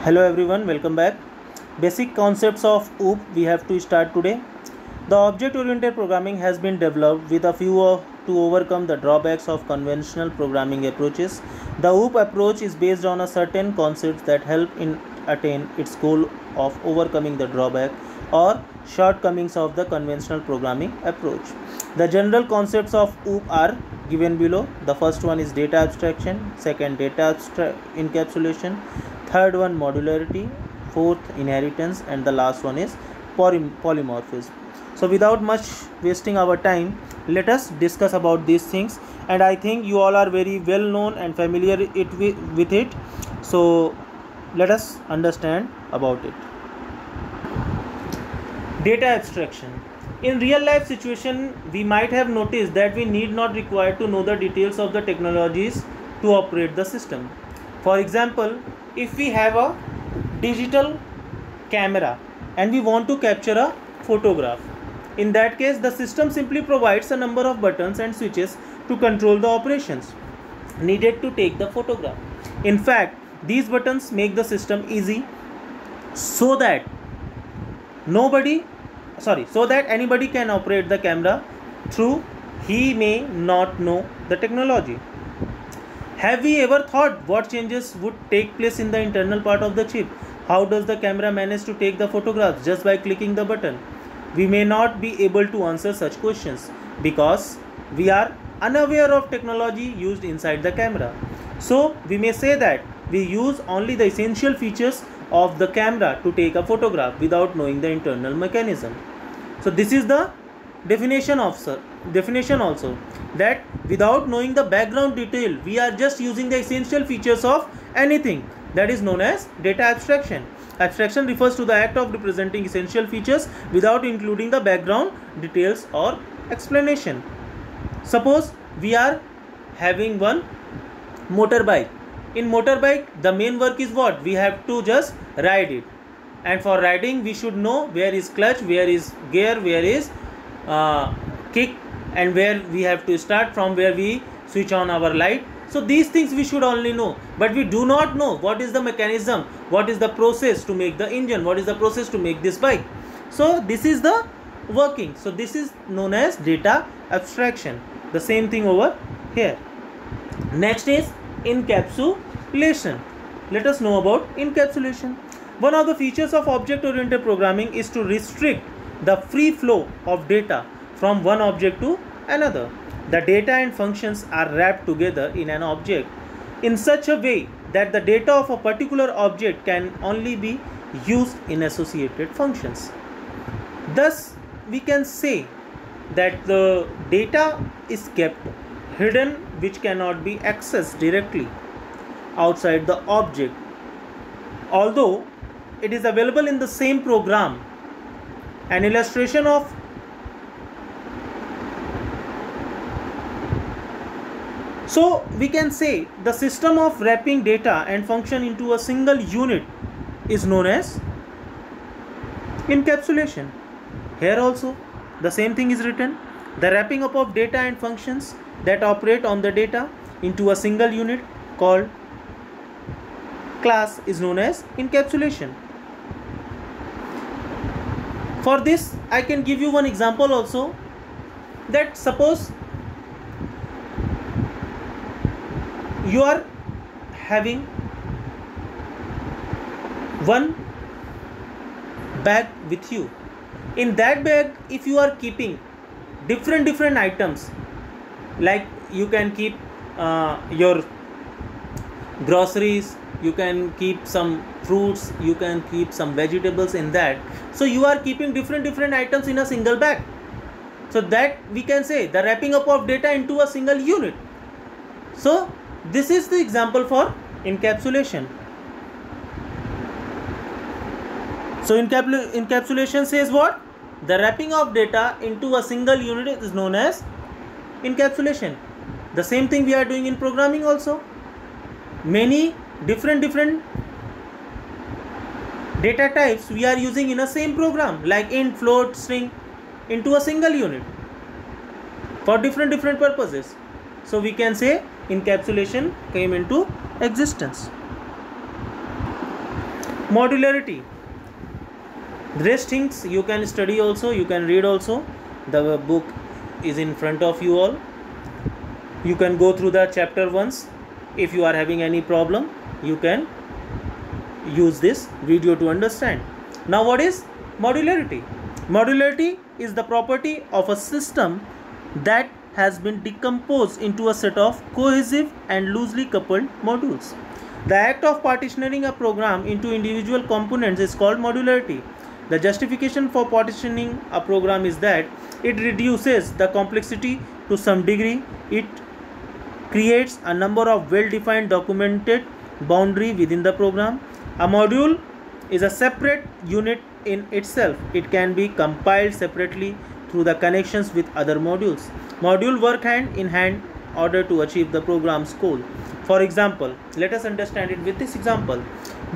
Hello everyone, welcome back. Basic concepts of OOP we have to start today. The object-oriented programming has been developed with a view to overcome the drawbacks of conventional programming approaches. The OOP approach is based on a certain concepts that help in attain its goal of overcoming the drawback or shortcomings of the conventional programming approach. The general concepts of OOP are given below. The first one is data abstraction, second data encapsulation, third one modularity, fourth inheritance, and the last one is polymorphism. So without much wasting our time, let us discuss about these things, and I think you all are very well known and familiar with it. So let us understand about it. Data abstraction. In real life situation, we might have noticed that we need not require to know the details of the technologies to operate the system. For example, if we have a digital camera and we want to capture a photograph, in that case the system simply provides a number of buttons and switches to control the operations needed to take the photograph. In fact, these buttons make the system easy so that anybody can operate the camera through he may not know the technology. Have we ever thought what changes would take place in the internal part of the chip? How does the camera manage to take the photographs just by clicking the button? We may not be able to answer such questions because we are unaware of technology used inside the camera. So we may say that we use only the essential features of the camera to take a photograph without knowing the internal mechanism. So this is the definition also, that without knowing the background detail, we are just using the essential features of anything. That is known as data abstraction. Abstraction refers to the act of representing essential features without including the background details or explanation. Suppose we are having one motorbike. In motorbike, the main work is what? We have to just ride it. And for riding, we should know where is clutch, where is gear, where is kick, and where we have to start, from where we switch on our light. So these things we should only know, but we do not know what is the mechanism, what is the process to make the engine, what is the process to make this bike. So this is the working. So this is known as data abstraction. The same thing over here. Next is encapsulation. Let us know about encapsulation. One of the features of object-oriented programming is to restrict the free flow of data from one object to another. The data and functions are wrapped together in an object in such a way that the data of a particular object can only be used in associated functions. Thus, we can say that the data is kept hidden, which cannot be accessed directly outside the object, although it is available in the same program. An illustration of so we can say the system of wrapping data and function into a single unit is known as encapsulation. Here also the same thing is written. The wrapping up of data and functions that operate on the data into a single unit called class is known as encapsulation. For this, I can give you one example also, that suppose you are having one bag with you. In that bag, if you are keeping different items, like you can keep your groceries, you can keep some fruits, you can keep some vegetables in that. So you are keeping different items in a single bag. So that we can say the wrapping up of data into a single unit. So this is the example for encapsulation. So encapsulation says what? The wrapping of data into a single unit is known as encapsulation. The same thing we are doing in programming also. Many different data types we are using in a same program, like int, float, string, into a single unit for different purposes. So we can say encapsulation came into existence. Modularity. Rest things you can study also, you can read also. The book is in front of you all. You can go through the chapter once. If you are having any problem, you can use this video to understand. Now what is modularity? Modularity is the property of a system that has been decomposed into a set of cohesive and loosely coupled modules. The act of partitioning a program into individual components is called modularity. The justification for partitioning a program is that it reduces the complexity to some degree. It creates a number of well-defined documented boundary within the program. A module is a separate unit in itself. It can be compiled separately through the connections with other modules. Modules work hand in hand in order to achieve the program's goal. For example, let us understand it with this example.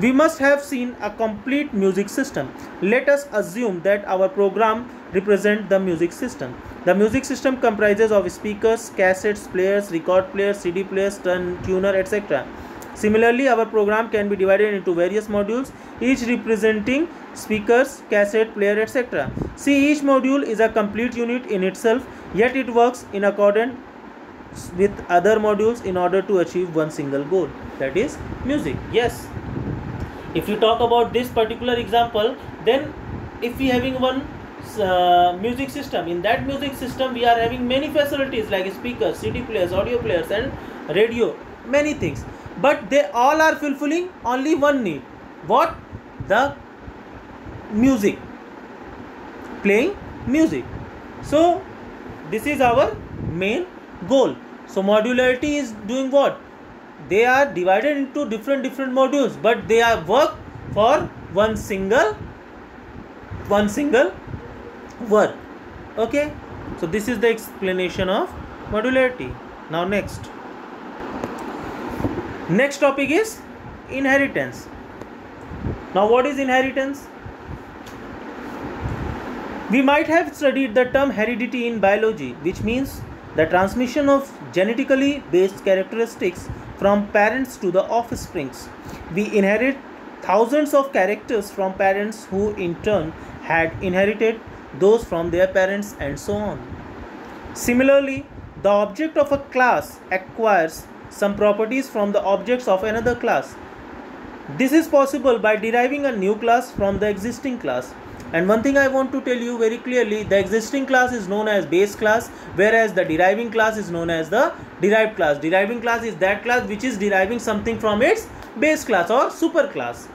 We must have seen a complete music system. Let us assume that our program represents the music system. The music system comprises of speakers, cassettes, players, record players, CD players, tuner, etc. Similarly, our program can be divided into various modules, each representing speakers, cassette, player, etc. See, each module is a complete unit in itself, yet it works in accordance with other modules in order to achieve one single goal, that is music. Yes, if you talk about this particular example, then if we having one music system, in that music system we are having many facilities like speakers, CD players, audio players and radio, many things, but they all are fulfilling only one need. What? The music, playing music. So this is our main goal. So modularity is doing what? They are divided into different modules, but they are work for one single work. Okay, so this is the explanation of modularity. Now next topic is inheritance. Now what is inheritance? We might have studied the term heredity in biology, which means the transmission of genetically based characteristics from parents to the offsprings. We inherit thousands of characters from parents who in turn had inherited those from their parents and so on. Similarly, the object of a class acquires some properties from the objects of another class. This is possible by deriving a new class from the existing class. And one thing I want to tell you very clearly, the existing class is known as base class, whereas the deriving class is known as the derived class. Deriving class is that class which is deriving something from its base class or super class.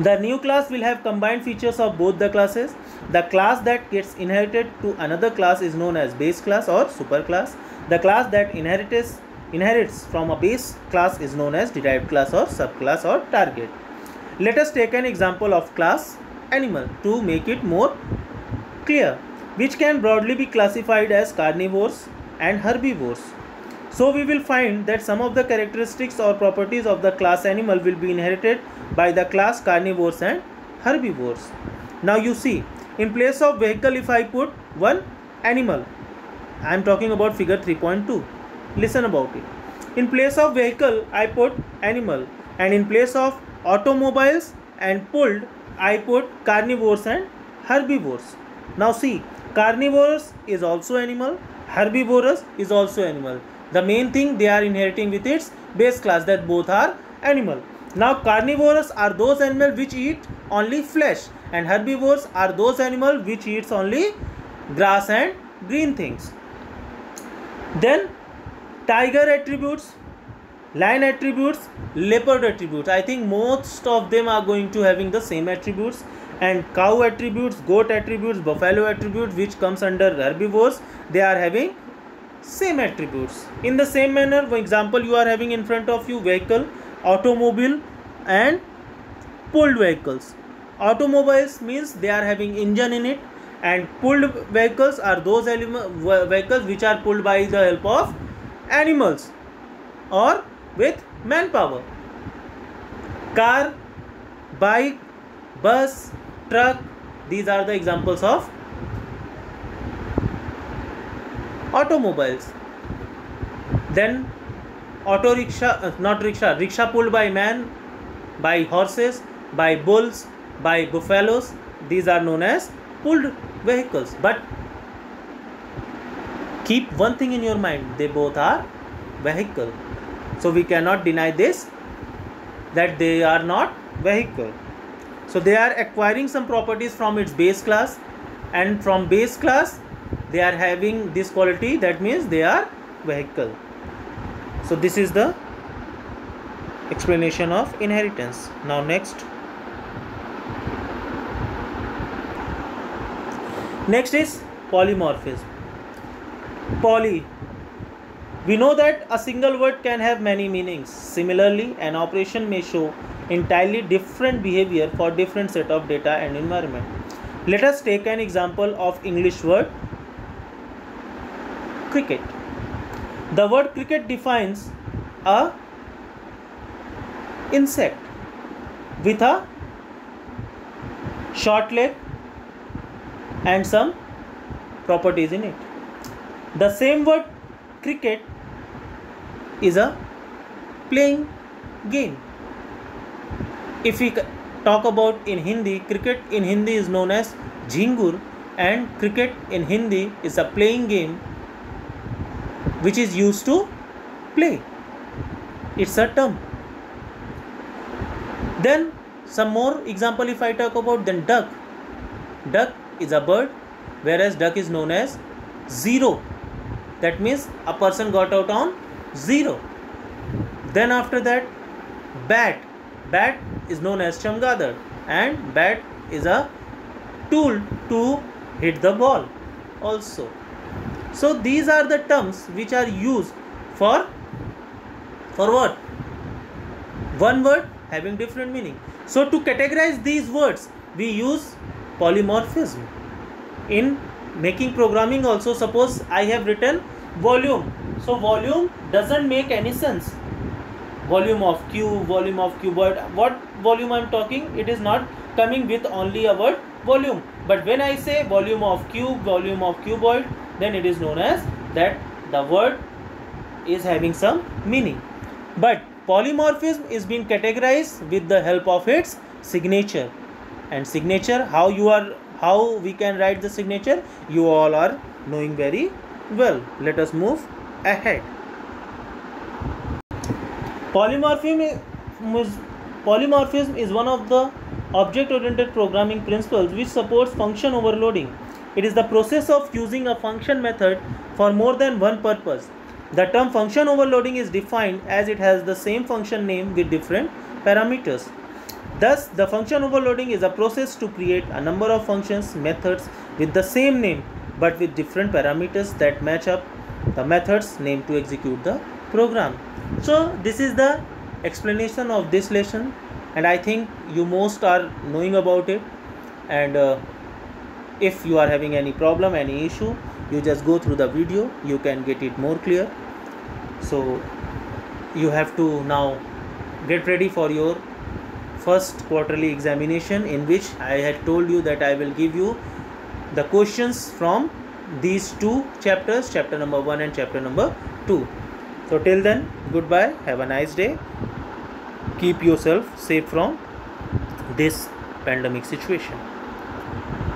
The new class will have combined features of both the classes. The class that gets inherited to another class is known as base class or super class. The class that inherits from a base class is known as derived class or subclass or target. Let us take an example of class animal to make it more clear, which can broadly be classified as carnivores and herbivores. So we will find that some of the characteristics or properties of the class animal will be inherited by the class carnivores and herbivores. Now you see, in place of vehicle, if I put one animal, I am talking about figure 3.2. Listen about it. In place of vehicle, I put animal, and in place of automobiles and pulled, I put carnivores and herbivores. Now see, carnivores is also animal, herbivorous is also animal. The main thing, they are inheriting with its base class, that both are animal. Now carnivores are those animals which eat only flesh, and herbivores are those animals which eats only grass and green things. Then tiger attributes, lion attributes, leopard attributes. I think most of them are going to having the same attributes, and cow attributes, goat attributes, buffalo attributes, which comes under herbivores, they are having same attributes. In the same manner, for example, you are having in front of you vehicle, automobile and pulled vehicles. Automobiles means they are having engine in it, and pulled vehicles are those vehicles which are pulled by the help of animals or with manpower. Car, bike, bus, truck, these are the examples of automobiles. Then auto rickshaw, not rickshaw, rickshaw pulled by man, by horses, by bulls, by buffaloes. These are known as pulled vehicles. But keep one thing in your mind, they both are vehicle. So we cannot deny this, that they are not vehicle. So they are acquiring some properties from its base class, and from base class they are having this quality, that means they are vehicle. So this is the explanation of inheritance. Now next is polymorphism. Poly, we know that a single word can have many meanings. Similarly, an operation may show entirely different behavior for different set of data and environment. Let us take an example of English word cricket. The word cricket defines a insect with a short leg and some properties in it. The same word cricket is a playing game. If we talk about in Hindi, cricket in Hindi is known as jhingur, and cricket in Hindi is a playing game which is used to play. It's a term. Then some more example if I talk about, then duck. Duck is a bird, whereas duck is known as zero. That means a person got out on 0. Then after that, bat. Bat is known as chamgadar, and bat is a tool to hit the ball also. So these are the terms which are used for what? One word having different meaning. So to categorize these words, we use polymorphism. In making programming also, suppose I have written volume. So volume doesn't make any sense. Volume of cube, volume of cuboid. What volume I am talking? It is not coming with only a word volume. But when I say volume of cube, volume of cuboid, then it is known as that the word is having some meaning. But polymorphism is being categorized with the help of its signature. And signature, how we can write the signature, you all are knowing very well. Let us move ahead. Polymorphism is one of the object-oriented programming principles which supports function overloading. It is the process of using a function method for more than one purpose. The term function overloading is defined as it has the same function name with different parameters. Thus, the function overloading is a process to create a number of functions, methods with the same name but with different parameters that match up the method's name to execute the program. So this is the explanation of this lesson, and I think you most are knowing about it. And if you are having any problem, any issue, you just go through the video, you can get it more clear. So you have to now get ready for your first quarterly examination, in which I had told you that I will give you the questions from these two chapters, chapter number 1 and chapter number 2. So till then, goodbye, have a nice day, keep yourself safe from this pandemic situation.